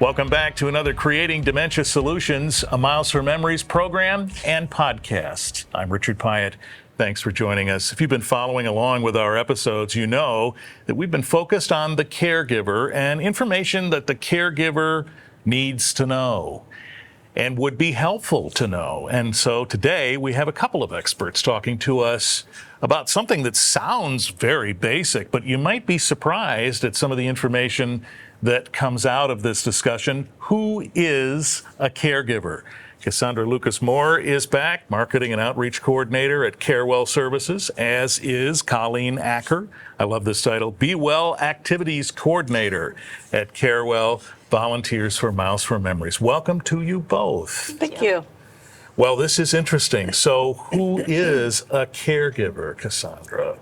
Welcome back to another Creating Dementia Solutions, a Miles for Memories program and podcast. I'm Richard Pyatt. Thanks for joining us. If you've been following along with our episodes, you know that we've been focused on the caregiver and information that the caregiver needs to know and would be helpful to know. And so today we have a couple of experts talking to us about something that sounds very basic, but you might be surprised at some of the information that comes out of this discussion. Who is a caregiver? Cassandra Lucas-Moore is back, Marketing and Outreach Coordinator at Carewell Services, as is Colleen Acker. I love this title, Be Well Activities Coordinator at Carewell Volunteers for Miles for Memories. Welcome to you both. Thank you. Well, this is interesting. So who is a caregiver, Cassandra?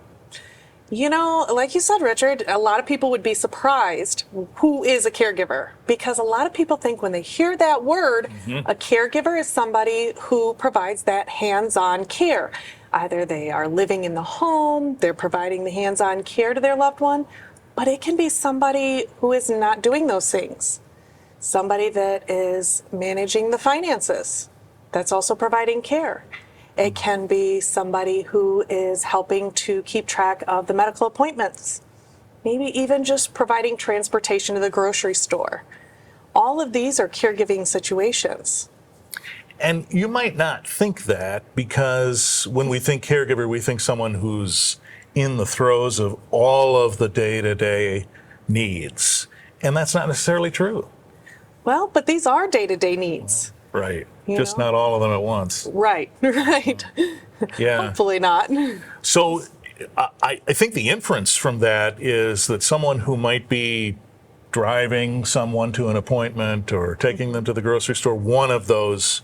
You know, like you said, Richard, a lot of people would be surprised who is a caregiver, because a lot of people think when they hear that word, a caregiver is somebody who provides that hands-on care. Either they are living in the home, they're providing the hands-on care to their loved one, but it can be somebody who is not doing those things. Somebody that is managing the finances, that's also providing care. It can be somebody who is helping to keep track of the medical appointments, maybe even just providing transportation to the grocery store. All of these are caregiving situations. And you might not think that, because when we think caregiver, we think someone who's in the throes of all of the day-to-day needs. And that's not necessarily true. Well, but these are day-to-day needs. Right. Just not all of them at once. Right, right. Yeah. Hopefully not. So I think the inference from that is that someone who might be driving someone to an appointment or taking them to the grocery store, one of those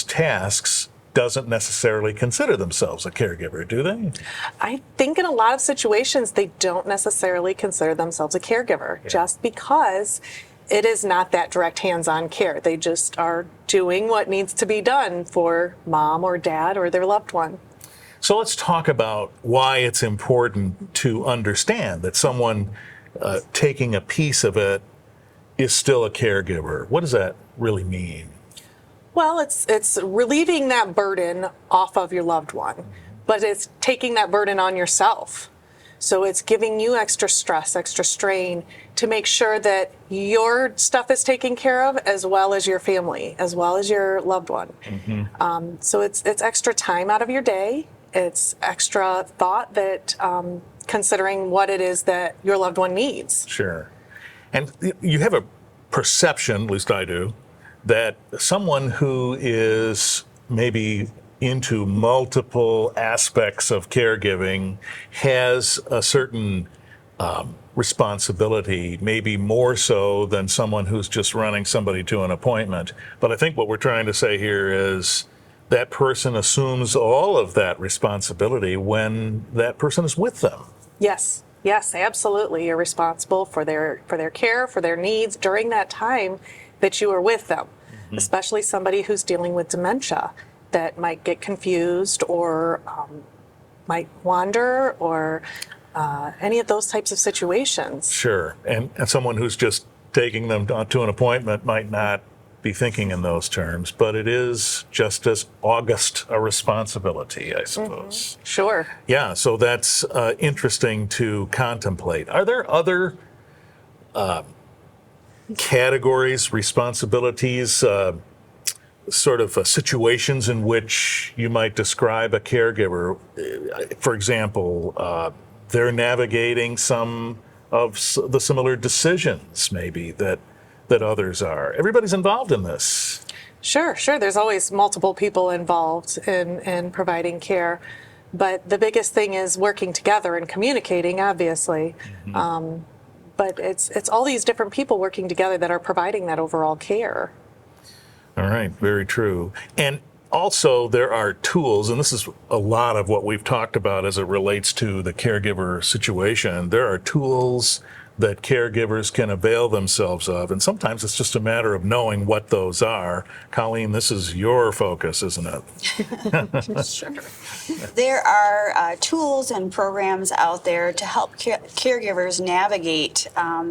tasks, doesn't necessarily consider themselves a caregiver, do they? I think in a lot of situations they don't necessarily consider themselves a caregiver, just because it is not that direct hands-on care. They just are doing what needs to be done for mom or dad or their loved one. So let's talk about why it's important to understand that someone taking a piece of it is still a caregiver. What does that really mean? Well, it's relieving that burden off of your loved one, but it's taking that burden on yourself. So it's giving you extra stress, extra strain to make sure that your stuff is taken care of, as well as your family, as well as your loved one. So it's extra time out of your day. It's extra thought that considering what it is that your loved one needs. Sure. And you have a perception, at least I do, that someone who is maybe into multiple aspects of caregiving has a certain responsibility, maybe more so than someone who's just running somebody to an appointment. But I think what we're trying to say here is that person assumes all of that responsibility when that person is with them. Yes, absolutely. You're responsible for their care, for their needs during that time that you are with them, especially somebody who's dealing with dementia that might get confused or might wander or any of those types of situations. Sure. And someone who's just taking them to an appointment might not be thinking in those terms, but it is just as august a responsibility, I suppose. Sure. Yeah, so that's interesting to contemplate. Are there other categories, responsibilities, sort of situations in which you might describe a caregiver? For example, they're navigating some of the similar decisions maybe that others are. Everybody's involved in this. Sure. There's always multiple people involved in providing care. But the biggest thing is working together and communicating, obviously. But it's all these different people working together that are providing that overall care. All right, very true. And also there are tools, and this is a lot of what we've talked about as it relates to the caregiver situation. There are tools that caregivers can avail themselves of. And sometimes it's just a matter of knowing what those are. Colleen, this is your focus, isn't it? Sure. There are tools and programs out there to help caregivers navigate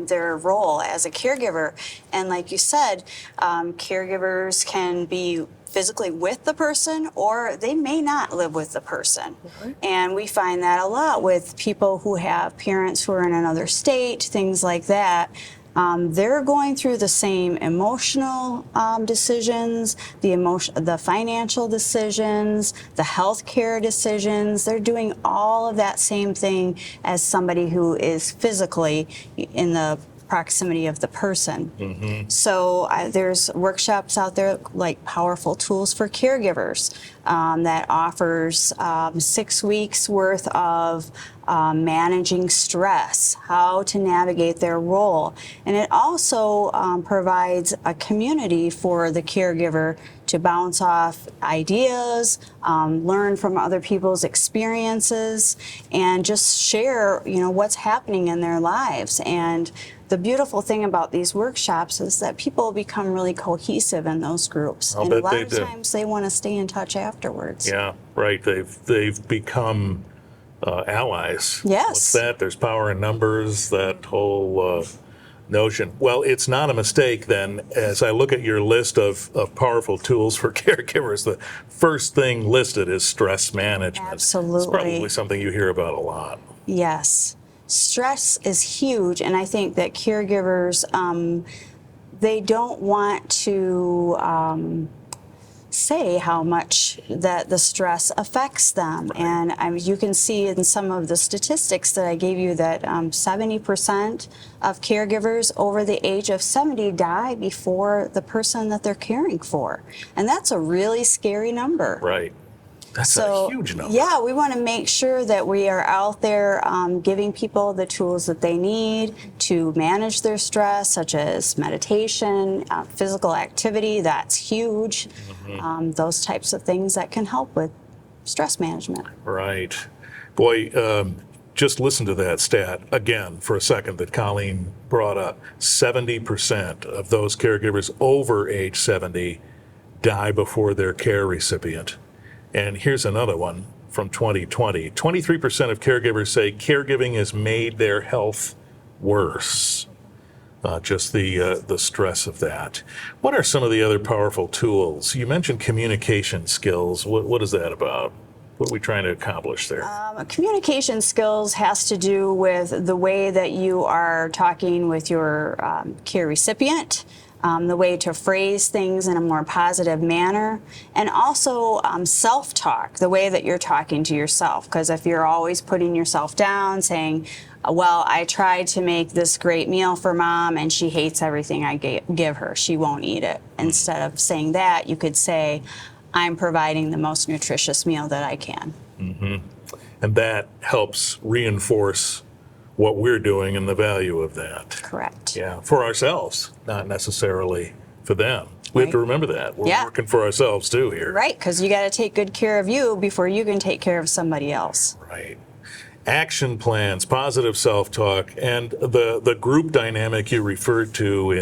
their role as a caregiver. And like you said, caregivers can be physically with the person, or they may not live with the person. And we find that a lot with people who have parents who are in another state, things like that. They're going through the same emotional decisions, the financial decisions, the healthcare decisions. They're doing all of that same thing as somebody who is physically in the proximity of the person. So there's workshops out there like Powerful Tools for Caregivers that offers 6 weeks worth of managing stress, how to navigate their role. And it also provides a community for the caregiver to bounce off ideas, learn from other people's experiences, and just share, what's happening in their lives. And the beautiful thing about these workshops is that people become really cohesive in those groups. I'll and bet a lot they of do. times they want to stay in touch afterwards. Yeah, right. They've become allies. Yes. What's that? There's power in numbers, that whole notion. Well, it's not a mistake then, as I look at your list of powerful tools for caregivers, the first thing listed is stress management. Absolutely. It's probably something you hear about a lot. Yes. Stress is huge, and I think that caregivers, they don't want to say how much that the stress affects them. And you can see in some of the statistics that I gave you that 70% of caregivers over the age of 70 die before the person that they're caring for. And that's a really scary number. Right. That's a huge number. Yeah, we want to make sure that we are out there giving people the tools that they need to manage their stress, such as meditation, physical activity. That's huge. Those types of things that can help with stress management. Right. Boy, just listen to that stat again for a second that Colleen brought up. 70% of those caregivers over age 70 die before their care recipient. And here's another one from 2020. 23% of caregivers say caregiving has made their health worse. Just the stress of that. What are some of the other powerful tools? You mentioned communication skills. What is that about? What are we trying to accomplish there? Communication skills has to do with the way that you are talking with your care recipient, the way to phrase things in a more positive manner, and also self-talk, the way that you're talking to yourself. Because if you're always putting yourself down, saying, well, I tried to make this great meal for mom and she hates everything I give her, she won't eat it. Instead of saying that, you could say, I'm providing the most nutritious meal that I can. And that helps reinforce what we're doing and the value of that. Correct. Yeah, for ourselves, not necessarily for them. We have to remember that. We're working for ourselves too here. Right, because you got to take good care of you before you can take care of somebody else. Right. Action plans, positive self-talk, and the group dynamic you referred to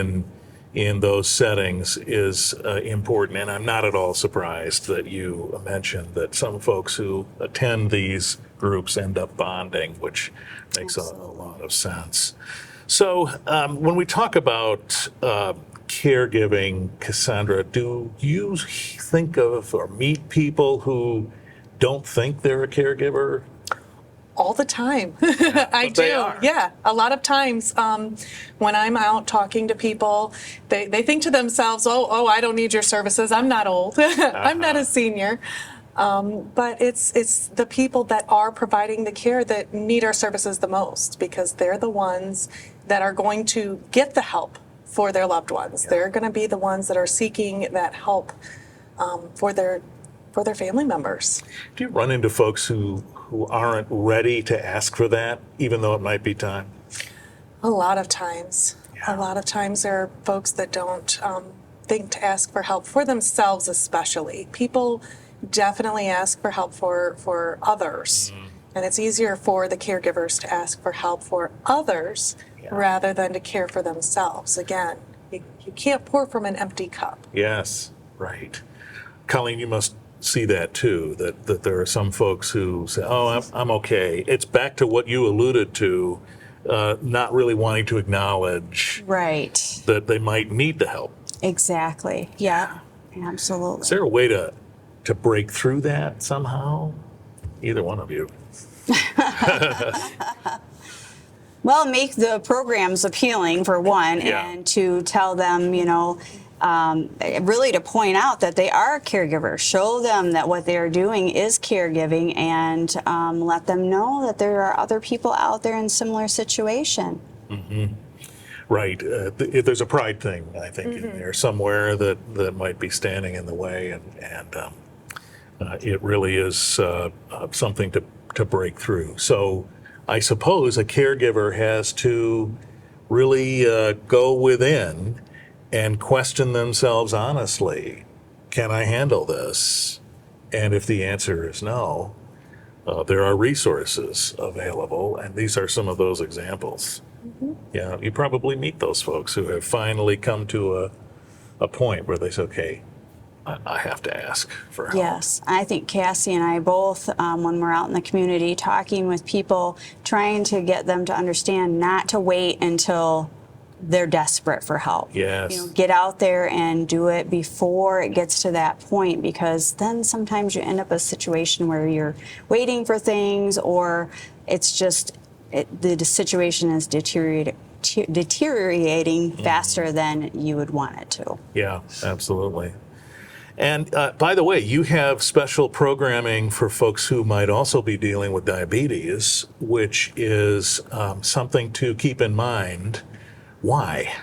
in those settings is important. And I'm not at all surprised that you mentioned that some folks who attend these groups end up bonding, which makes a lot of sense. So when we talk about caregiving, Cassandra, do you think of or meet people who don't think they're a caregiver? All the time. I do. they are. Yeah. A lot of times when I'm out talking to people, they think to themselves, oh, I don't need your services. I'm not old. I'm not a senior. But it's the people that are providing the care that need our services the most, because they're the ones that are going to get the help for their loved ones. Yeah. They're going to be the ones that are seeking that help for their family members. Do you run into folks who aren't ready to ask for that, even though it might be time? A lot of times. Yeah. A lot of times there are folks that don't think to ask for help for themselves, especially. People definitely ask for help for others. And it's easier for the caregivers to ask for help for others rather than to care for themselves. Again, you can't pour from an empty cup. Yes, right. Colleen, you must see that too, that there are some folks who say, oh, I'm okay. It's back to what you alluded to, not really wanting to acknowledge Right. that they might need the help. Exactly. Yeah. Absolutely. Is there a way to break through that somehow? Either one of you. Well, make the programs appealing for one, and to tell them, really to point out that they are caregivers. Show them that what they are doing is caregiving, and let them know that there are other people out there in similar situation. Mm-hmm. Right. There's a pride thing, I think, in there somewhere that might be standing in the way, and it really is something to break through. So I suppose a caregiver has to really go within and question themselves honestly. Can I handle this? And if the answer is no, there are resources available, and these are some of those examples. Yeah, you probably meet those folks who have finally come to a point where they say, okay, I have to ask for help. Yes, I think Cassie and I both, when we're out in the community talking with people, trying to get them to understand not to wait until they're desperate for help. Yes. Get out there and do it before it gets to that point, because then sometimes you end up in a situation where you're waiting for things, or it's just the situation is deteriorating faster than you would want it to. Yeah, absolutely. And by the way, you have special programming for folks who might also be dealing with diabetes, which is something to keep in mind. Why?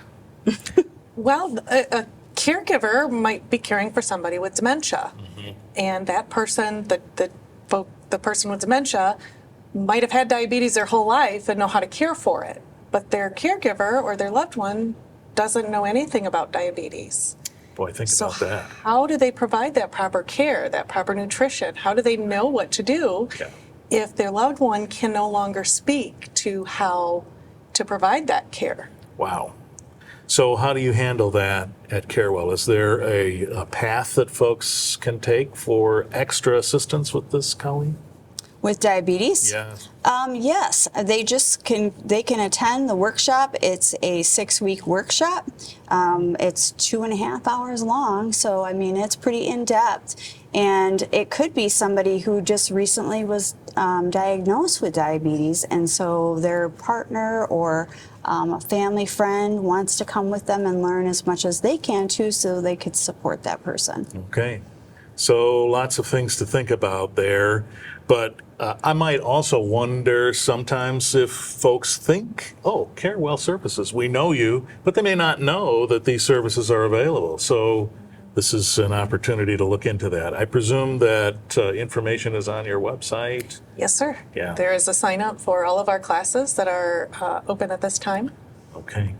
Well, a caregiver might be caring for somebody with dementia, and that person, the person with dementia, might have had diabetes their whole life and know how to care for it, but their caregiver or their loved one doesn't know anything about diabetes. Boy, think about that. How do they provide that proper care, that proper nutrition? How do they know what to do if their loved one can no longer speak to how to provide that care? Wow. So how do you handle that at Carewell? Is there a path that folks can take for extra assistance with this, Colleen? With diabetes? Yes. Yes, they can attend the workshop. It's a 6-week workshop. It's 2.5 hours long, so I mean it's pretty in depth. And it could be somebody who just recently was diagnosed with diabetes, and so their partner or a family friend wants to come with them and learn as much as they can too, so they could support that person. Okay. So lots of things to think about there. But I might also wonder sometimes if folks think, oh, Carewell Services, we know you, but they may not know that these services are available. So this is an opportunity to look into that. I presume that information is on your website? Yes, sir. Yeah. There is a sign up for all of our classes that are open at this time. Okay.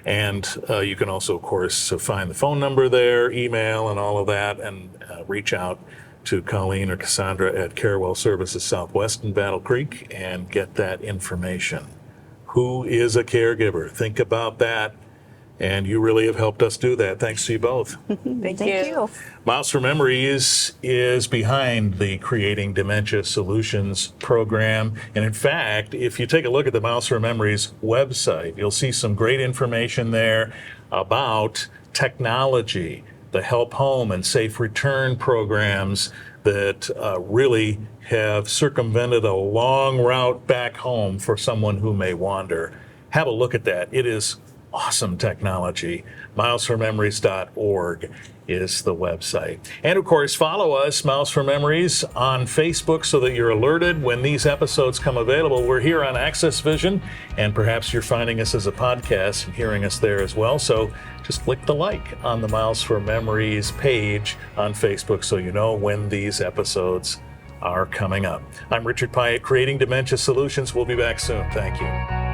And you can also, of course, find the phone number there, email, and all of that, and reach out to Colleen or Cassandra at Carewell Services Southwest in Battle Creek and get that information. Who is a caregiver? Think about that. And you really have helped us do that. Thanks to you both. Thank Thank you. Miles for Memories is behind the Creating Dementia Solutions program. And in fact, if you take a look at the Miles for Memories website, you'll see some great information there about technology, the Help Home and Safe Return programs that really have circumvented a long route back home for someone who may wander. Have a look at that. It is awesome technology. milesformemories.org is the website. And of course, follow us, Miles for Memories, on Facebook so that you're alerted when these episodes come available. We're here on Access Vision, and perhaps you're finding us as a podcast and hearing us there as well. So just click the like on the Miles for Memories page on Facebook so you know when these episodes are coming up. I'm Richard Pyatt, Creating Dementia Solutions. We'll be back soon. Thank you.